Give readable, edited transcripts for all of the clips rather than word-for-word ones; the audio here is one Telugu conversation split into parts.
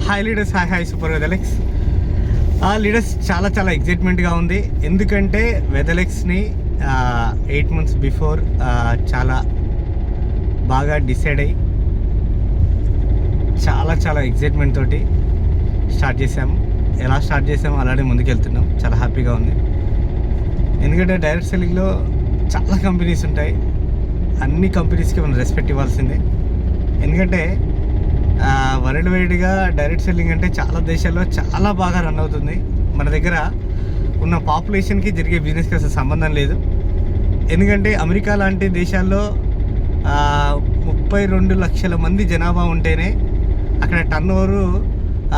హాయ్ లీడర్స్, హాయ్ సూపర్ వెదలెక్స్. లీడర్స్ చాలా ఎగ్జైట్మెంట్గా ఉంది. ఎందుకంటే వెదలెక్స్ని 8 months బిఫోర్ చాలా బాగా డిసైడ్ అయ్యి చాలా ఎగ్జైట్మెంట్ తోటి స్టార్ట్ చేసాము. ఎలా స్టార్ట్ చేసాము అలానే ముందుకెళ్తున్నాం. చాలా హ్యాపీగా ఉంది. ఎందుకంటే డైరెక్ట్ సెల్లింగ్లో చాలా కంపెనీస్ ఉంటాయి. అన్ని కంపెనీస్కి మనం రెస్పెక్ట్ ఇవ్వాల్సిందే. ఎందుకంటే వరల్డ్ వైడ్గా డైరెక్ట్ సెల్లింగ్ అంటే చాలా దేశాల్లో చాలా బాగా రన్ అవుతుంది. మన దగ్గర ఉన్న పాపులేషన్కి జరిగే బిజినెస్కి అసలు సంబంధం లేదు. ఎందుకంటే అమెరికా లాంటి దేశాల్లో 32 లక్షల మంది జనాభా ఉంటేనే అక్కడ టర్నోవర్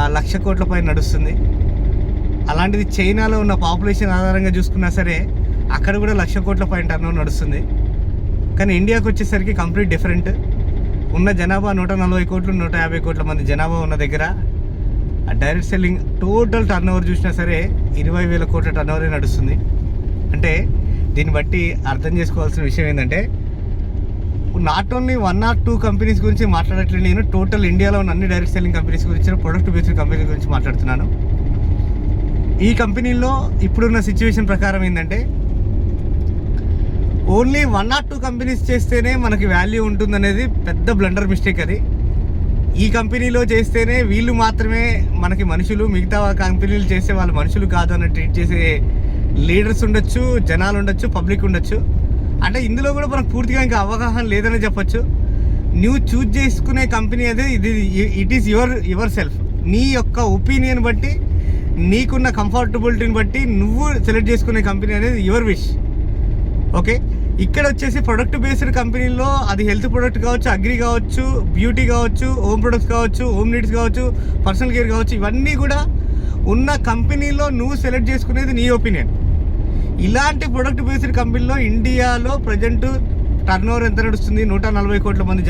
1,00,000 కోట్ల పైన నడుస్తుంది. అలాంటిది చైనాలో ఉన్న పాపులేషన్ ఆధారంగా చూసుకున్నా సరే అక్కడ కూడా 1,00,000 కోట్ల పైన టర్నోవర్ నడుస్తుంది. కానీ ఇండియాకి వచ్చేసరికి కంప్లీట్ డిఫరెంట్. ఉన్న జనాభా 140 కోట్లు 150 కోట్ల మంది జనాభా ఉన్న దగ్గర డైరెక్ట్ సెల్లింగ్ టోటల్ టర్నోవర్ చూసినా సరే 20,000 కోట్ల టర్నోవరే నడుస్తుంది. అంటే దీన్ని బట్టి అర్థం చేసుకోవాల్సిన విషయం ఏంటంటే నాట్ ఓన్లీ 1 or 2 కంపెనీస్ గురించి మాట్లాడట్లేదు. నేను టోటల్ ఇండియాలో ఉన్న అన్ని డైరెక్ట్ సెల్లింగ్ కంపెనీస్ గురించి, ప్రొడక్ట్ బేస్డ్ కంపెనీ గురించి మాట్లాడుతున్నాను. ఈ కంపెనీలో ఇప్పుడున్న సిచ్యువేషన్ ప్రకారం ఏంటంటే ఓన్లీ 1 or 2 కంపెనీస్ చేస్తేనే మనకి వాల్యూ ఉంటుందనేది పెద్ద బ్లండర్ మిస్టేక్. అది ఈ కంపెనీలో చేస్తేనే వీళ్ళు మాత్రమే మనకి మనుషులు, మిగతా కంపెనీలు చేస్తే వాళ్ళు మనుషులు కాదు అని ట్రీట్ చేసే లీడర్స్ ఉండొచ్చు, జనాలు ఉండొచ్చు, పబ్లిక్ ఉండొచ్చు. అంటే ఇందులో కూడా మనకు పూర్తిగా ఇంకా అవగాహన లేదని చెప్పొచ్చు. నువ్వు చూజ్ చేసుకునే కంపెనీ అదే ఇది. It is your self. నీ యొక్క ఒపీనియన్ బట్టి, నీకున్న కంఫర్టబిలిటీని బట్టి నువ్వు సెలెక్ట్ చేసుకునే కంపెనీ అనేది యువర్ విష్. ఓకే, ఇక్కడ వచ్చేసి ప్రొడక్ట్ బేస్డ్ కంపెనీల్లో అది హెల్త్ ప్రొడక్ట్ కావచ్చు, అగ్రి కావచ్చు, బ్యూటీ కావచ్చు, హోమ్ ప్రొడక్ట్స్ కావచ్చు, హోమ్ నీడ్స్ కావచ్చు, పర్సనల్ కేర్ కావచ్చు, ఇవన్నీ కూడా ఉన్న కంపెనీలో నువ్వు సెలెక్ట్ చేసుకునేది నీ ఒపీనియన్. ఇలాంటి ప్రొడక్ట్ బేస్డ్ కంపెనీలో ఇండియాలో ప్రజెంట్ టర్నోవర్ ఎంత నడుస్తుంది? 140 కోట్ల మంది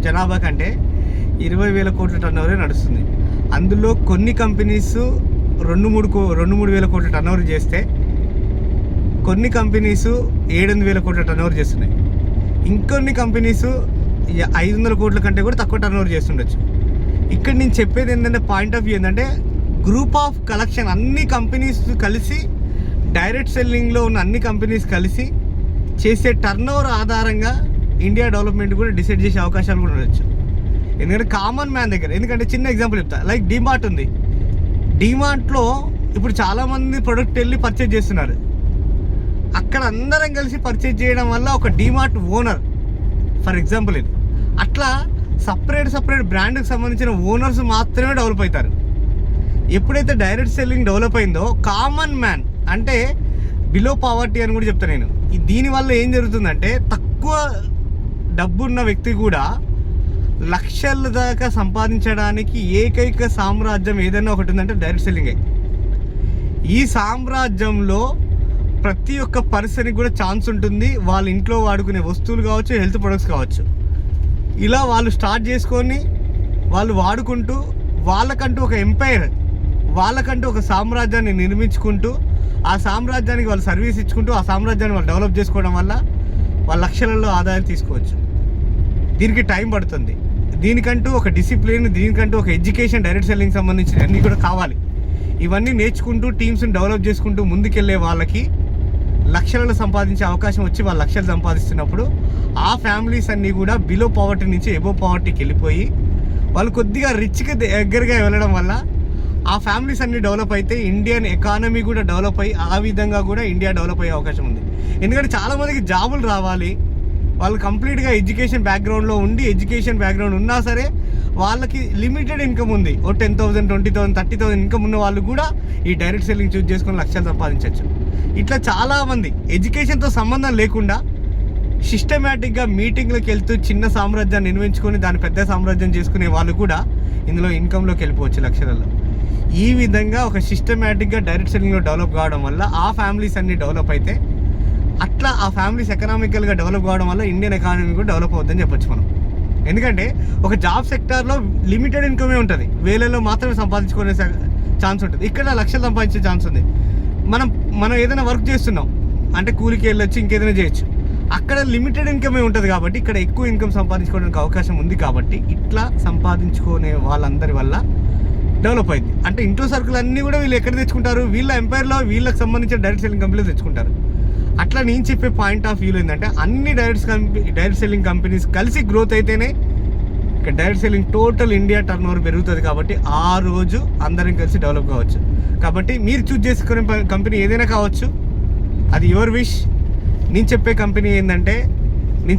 జనాభా కంటే 20,000 కోట్ల టర్నోవరే నడుస్తుంది. అందులో కొన్ని కంపెనీస్ 2-3 వేల కోట్ల టర్నోవర్ చేస్తే కొన్ని కంపెనీస్ 7-8 కోట్ల టర్నోవర్ చేస్తున్నాయి. ఇంకొన్ని కంపెనీస్ 500 కోట్ల కంటే కూడా తక్కువ టర్నోవర్ చేస్తుండొచ్చు. ఇక్కడ నేను చెప్పేది ఏంటంటే పాయింట్ ఆఫ్ వ్యూ ఏంటంటే గ్రూప్ ఆఫ్ కలెక్షన్, అన్ని కంపెనీస్ కలిసి, డైరెక్ట్ సెల్లింగ్లో ఉన్న అన్ని కంపెనీస్ కలిసి చేసే టర్నోవర్ ఆధారంగా ఇండియా డెవలప్మెంట్ కూడా డిసైడ్ చేసే అవకాశాలు కూడా ఉండొచ్చు. ఎందుకంటే కామన్ మ్యాన్ దగ్గర, ఎందుకంటే చిన్న ఎగ్జాంపుల్ చెప్తా, లైక్ డీమార్ట్ ఉంది. డీమార్ట్లో ఇప్పుడు చాలామంది ప్రొడక్ట్ వెళ్ళి పర్చేజ్ చేస్తున్నారు. అక్కడ అందరం కలిసి పర్చేజ్ చేయడం వల్ల ఒక డీమార్ట్ ఓనర్, ఫర్ ఎగ్జాంపుల్ ఇది, అట్లా సపరేట్ బ్రాండ్కి సంబంధించిన ఓనర్స్ మాత్రమే డెవలప్ అవుతారు. ఎప్పుడైతే డైరెక్ట్ సెల్లింగ్ డెవలప్ అయిందో కామన్ మ్యాన్, అంటే బిలో పావర్టీ అని కూడా చెప్తాను నేను. దీనివల్ల ఏం జరుగుతుందంటే తక్కువ డబ్బున్న వ్యక్తి కూడా లక్షల దాకా సంపాదించడానికి ఏకైక సామ్రాజ్యం ఏదైనా ఒకటి ఉందంటే డైరెక్ట్ సెల్లింగే. ఈ సామ్రాజ్యంలో ప్రతి ఒక్క పర్సన్కి కూడా ఛాన్స్ ఉంటుంది. వాళ్ళ ఇంట్లో వాడుకునే వస్తువులు కావచ్చు, హెల్త్ ప్రొడక్ట్స్ కావచ్చు, ఇలా వాళ్ళు స్టార్ట్ చేసుకొని వాళ్ళు వాడుకుంటూ వాళ్ళకంటూ ఒక ఎంపైర్, వాళ్ళకంటూ ఒక సామ్రాజ్యాన్ని నిర్మించుకుంటూ, ఆ సామ్రాజ్యానికి వాళ్ళు సర్వీస్ ఇచ్చుకుంటూ, ఆ సామ్రాజ్యాన్ని వాళ్ళు డెవలప్ చేసుకోవడం వల్ల వాళ్ళ లక్షలలో ఆదాయం తీసుకోవచ్చు. దీనికి టైం పడుతుంది. దీనికంటూ ఒక డిసిప్లిన్, దీనికంటూ ఒక ఎడ్యుకేషన్, డైరెక్ట్ సెల్లింగ్ సంబంధించిన అన్నీ కూడా కావాలి. ఇవన్నీ నేర్చుకుంటూ టీమ్స్ని డెవలప్ చేసుకుంటూ ముందుకెళ్ళే వాళ్ళకి లక్షలలో సంపాదించే అవకాశం వచ్చి వాళ్ళు లక్షలు సంపాదిస్తున్నప్పుడు ఆ ఫ్యామిలీస్ అన్నీ కూడా బిలో పావర్టీ నుంచి ఎబో పావర్టీకి వెళ్ళిపోయి వాళ్ళు కొద్దిగా రిచ్కి దగ్గరగా వెళ్ళడం వల్ల ఆ ఫ్యామిలీస్ అన్నీ డెవలప్ అయితే ఇండియన్ ఎకానమీ కూడా డెవలప్ అయ్యి ఆ విధంగా కూడా ఇండియా డెవలప్ అయ్యే అవకాశం ఉంది. ఎందుకంటే చాలామందికి జాబులు రావాలి, వాళ్ళు కంప్లీట్గా ఎడ్యుకేషన్ బ్యాక్గ్రౌండ్లో ఉండి, ఎడ్యుకేషన్ బ్యాక్గ్రౌండ్ ఉన్నా సరే వాళ్ళకి లిమిటెడ్ ఇన్కమ్ ఉంది. 10,000, 20,000, 30,000 ఇన్కమ్ ఉన్న వాళ్ళు కూడా ఈ డైరెక్ట్ సెల్లింగ్ చూస్ చేసుకొని లక్షలు సంపాదించవచ్చు. ఇట్లా చాలామంది ఎడ్యుకేషన్తో సంబంధం లేకుండా సిస్టమేటిక్గా మీటింగ్లకు వెళ్తూ చిన్న సామ్రాజ్యాన్ని నిర్మించుకొని దాన్ని పెద్ద సామ్రాజ్యం చేసుకునే వాళ్ళు కూడా ఇందులో ఇన్కంలోకి వెళ్ళిపోవచ్చు లక్షలలో. ఈ విధంగా ఒక సిస్టమేటిక్గా డైరెక్ట్ సెల్లింగ్లో డెవలప్ కావడం వల్ల ఆ ఫ్యామిలీస్ అన్నీ డెవలప్ అయితే, అట్లా ఆ ఫ్యామిలీస్ ఎకనామికల్గా డెవలప్ కావడం వల్ల ఇండియన్ ఎకానమీ కూడా డెవలప్ అవుతుందని చెప్పొచ్చు మనం. ఎందుకంటే ఒక జాబ్ సెక్టార్లో లిమిటెడ్ ఇన్కమే ఉంటుంది, వేలలో మాత్రమే సంపాదించుకునే ఛాన్స్ ఉంటుంది. ఇక్కడ లక్షలు సంపాదించే ఛాన్స్ ఉంది. మనం ఏదైనా వర్క్ చేస్తున్నాం అంటే కూలికి వెళ్ళొచ్చు, ఇంకేదైనా చేయొచ్చు. అక్కడ లిమిటెడ్ ఇన్కమే ఉంటుంది కాబట్టి ఇక్కడ ఎక్కువ ఇన్కమ్ సంపాదించుకోవడానికి అవకాశం ఉంది. కాబట్టి ఇట్లా సంపాదించుకునే వాళ్ళందరి వల్ల డెవలప్ అయింది. అంటే ఇంట్లో సరుకులు అన్నీ కూడా వీళ్ళు ఎక్కడ తెచ్చుకుంటారు, వీళ్ళ ఎంపైర్లో వీళ్ళకి సంబంధించిన డైరెక్ట్ సెల్లింగ్ కంపెనీలు తెచ్చుకుంటారు. అట్లా నేను చెప్పే పాయింట్ ఆఫ్ వ్యూలో ఏంటంటే అన్ని డైరెక్ట్ సెల్లింగ్ కంపెనీస్ కలిసి గ్రోత్ అయితేనే ఇక్కడ direct selling total India turn over పెరుగుతుంది. కాబట్టి ఆ రోజు అందరం కలిసి డెవలప్ కావచ్చు. కాబట్టి మీరు చూజ్ చేసుకునే కంపెనీ ఏదైనా కావచ్చు, అది యువర్ విష్. నేను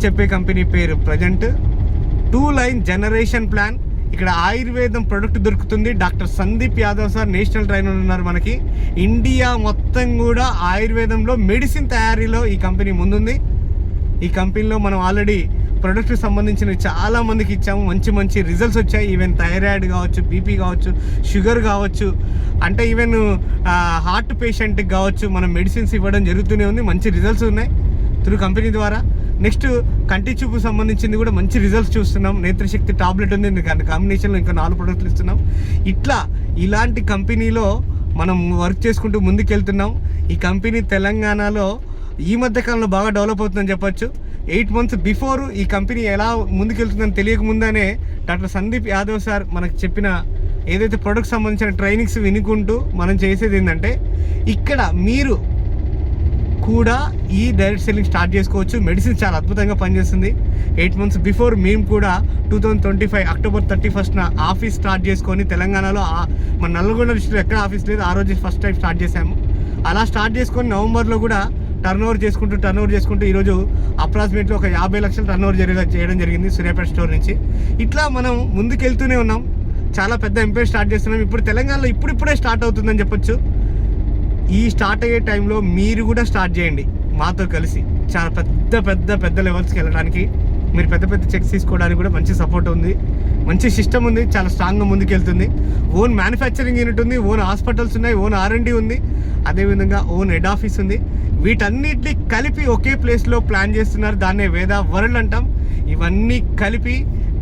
చెప్పే కంపెనీ పేరు ప్రజెంట్ 2 లైన్ జనరేషన్ ప్లాన్. ఇక్కడ ఆయుర్వేదం ప్రొడక్ట్ దొరుకుతుంది. Doctor Sandeep Yadav sir national trainer ఉన్నారు మనకి. ఇండియా మొత్తం కూడా ఆయుర్వేదంలో మెడిసిన్ తయారీలో ఈ కంపెనీ ముందుంది. ఈ కంపెనీలో మనం ఆల్రెడీ ప్రొడక్ట్కి సంబంధించిన చాలా మందికి ఇచ్చాము, మంచి రిజల్ట్స్ వచ్చాయి. ఈవెన్ థైరాయిడ్ కావచ్చు, బీపీ కావచ్చు, షుగర్ కావచ్చు, అంటే ఈవెన్ హార్ట్ పేషెంట్కి కావచ్చు మనం మెడిసిన్స్ ఇవ్వడం జరుగుతూనే ఉంది. మంచి రిజల్ట్స్ ఉన్నాయి త్రూ కంపెనీ ద్వారా. నెక్స్ట్ కంటి చూపు సంబంధించింది కూడా మంచి రిజల్ట్స్ చూస్తున్నాం. నేత్రశక్తి టాబ్లెట్ ఉంది, కాంబినేషన్లో ఇంకా 4 ప్రొడక్ట్లు ఇస్తున్నాం. ఇలాంటి కంపెనీలో మనం వర్క్ చేసుకుంటూ ముందుకెళ్తున్నాం. ఈ కంపెనీ తెలంగాణలో ఈ మధ్య కాలంలో బాగా డెవలప్ అవుతుందని చెప్పొచ్చు. 8 months బిఫోర్ ఈ కంపెనీ ఎలా ముందుకెళ్తుందని తెలియకముందనే డాక్టర్ సందీప్ యాదవ్ సార్ మనకు చెప్పిన ఏదైతే ప్రొడక్ట్ సంబంధించిన ట్రైనింగ్స్ వినుకుంటూ మనం చేసేది ఏంటంటే, ఇక్కడ మీరు కూడా ఈ డైరెక్ట్ సెల్లింగ్ స్టార్ట్ చేసుకోవచ్చు. మెడిసిన్ చాలా అద్భుతంగా పనిచేస్తుంది. 8 months బిఫోర్ మేము కూడా 2025 October 31st ఆఫీస్ స్టార్ట్ చేసుకొని తెలంగాణలో మన నల్గొండ డిస్ట్రిక్ట్లో ఎక్కడ ఆఫీస్ లేదు, ఆ రోజు ఫస్ట్ టైం స్టార్ట్ చేశాము. అలా స్టార్ట్ చేసుకొని నవంబర్లో కూడా టర్న్ ఓవర్ చేసుకుంటూ ఈరోజు అప్రాక్సిమేట్లీ ఒక 50 లక్షలు టర్న్ ఓవర్ చేయడం జరిగింది సూర్యాపేట స్టోర్ నుంచి. ఇట్లా మనం ముందుకెళ్తూనే ఉన్నాం. చాలా పెద్ద ఎంపైర్ స్టార్ట్ చేస్తున్నాం. ఇప్పుడు తెలంగాణలో ఇప్పుడిప్పుడే స్టార్ట్ అవుతుందని చెప్పొచ్చు. ఈ స్టార్ట్ అయ్యే టైంలో మీరు కూడా స్టార్ట్ చేయండి మాతో కలిసి. చాలా పెద్ద లెవెల్స్కి వెళ్ళడానికి, మీరు పెద్ద చెక్స్ తీసుకోవడానికి కూడా మంచి సపోర్ట్ ఉంది, మంచి సిస్టమ్ ఉంది, చాలా స్ట్రాంగ్గా ముందుకెళ్తుంది. ఓన్ మ్యానుఫ్యాక్చరింగ్ యూనిట్ ఉంది, ఓన్ హాస్పిటల్స్ ఉన్నాయి, ఓన్ R&D ఉంది, అదేవిధంగా ఓన్ హెడ్ ఆఫీస్ ఉంది. వీటన్నిటిని కలిపి ఒకే ప్లేస్లో ప్లాన్ చేస్తున్నారు. దాన్నే వేదా వరల్డ్ అంటాం. ఇవన్నీ కలిపి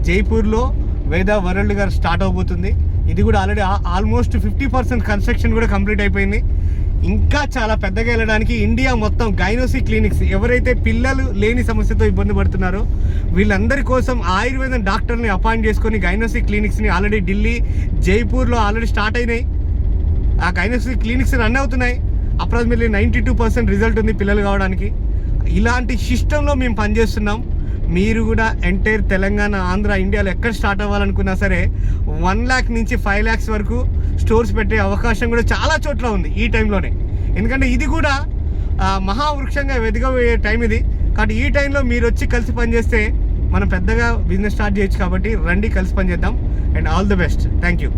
జైపూర్లో వేదా వరల్డ్ గారు స్టార్ట్ అవబోతుంది. ఇది కూడా ఆల్రెడీ ఆల్మోస్ట్ 50% కన్స్ట్రక్షన్ కూడా కంప్లీట్ అయిపోయింది. ఇంకా చాలా పెద్దగా వెళ్ళడానికి ఇండియా మొత్తం గైనోసి క్లినిక్స్, ఎవరైతే పిల్లలు లేని సమస్యతో ఇబ్బంది పడుతున్నారో వీళ్ళందరి కోసం ఆయుర్వేదం డాక్టర్ని అపాయింట్ చేసుకొని గైనోసి క్లినిక్స్ని ఆల్రెడీ ఢిల్లీ, జైపూర్లో ఆల్రెడీ స్టార్ట్ అయినాయి. ఆ గైనోసి క్లినిక్స్ రన్ అవుతున్నాయి. అప్రాక్సిమేట్లీ 92% రిజల్ట్ ఉంది పిల్లలు కావడానికి. ఇలాంటి సిస్టంలో మేము పనిచేస్తున్నాం. మీరు కూడా ఎంటైర్ తెలంగాణ, ఆంధ్ర, ఇండియాలో ఎక్కడ స్టార్ట్ అవ్వాలనుకున్నా సరే 1 lakh నుంచి 5 lakhs వరకు స్టోర్స్ పెట్టే అవకాశం కూడా చాలా చోట్ల ఉంది ఈ టైంలోనే. ఎందుకంటే ఇది కూడా మహావృక్షంగా ఎదగబోయే టైం ఇది. కాబట్టి ఈ టైంలో మీరు వచ్చి కలిసి పనిచేస్తే మనం పెద్దగా బిజినెస్ స్టార్ట్ చేయొచ్చు. కాబట్టి రండి, కలిసి పనిచేద్దాం. And all the best. Thank you.